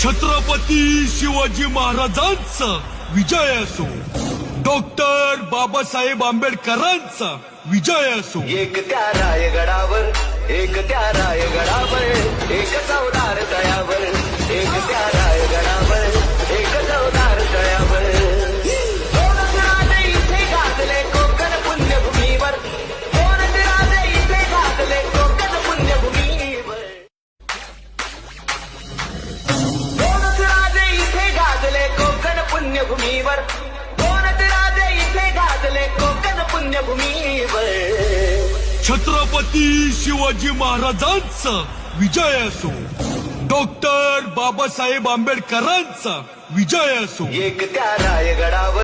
छत्रपती शिवाजी महाराजांचा विजय असो, डॉक्टर बाबासाहेब आंबेडकरांचा विजय असो. एक त्या रायगडावर, एक त्या रायगडावर, एक चौदार तळ्यावर, एक त्या रायगडावर, एक चौदार तळ्यावर. कोणते राजे इथे गाजले कोकण पुण्यभूमीवर, कोणते राजे इथे गाजले कोकण पुण्यभूमीवर. कोणते राजे इथे गाजले कोकण पुण्यभूमीवर, कोणते राजे इथे गाजले कोकण पुण्यभूमीवर. छत्रपती शिवाजी महाराजांचा विजय असो, डॉक्टर बाबासाहेब आंबेडकरांचा विजय असो. एक त्या रायगडावर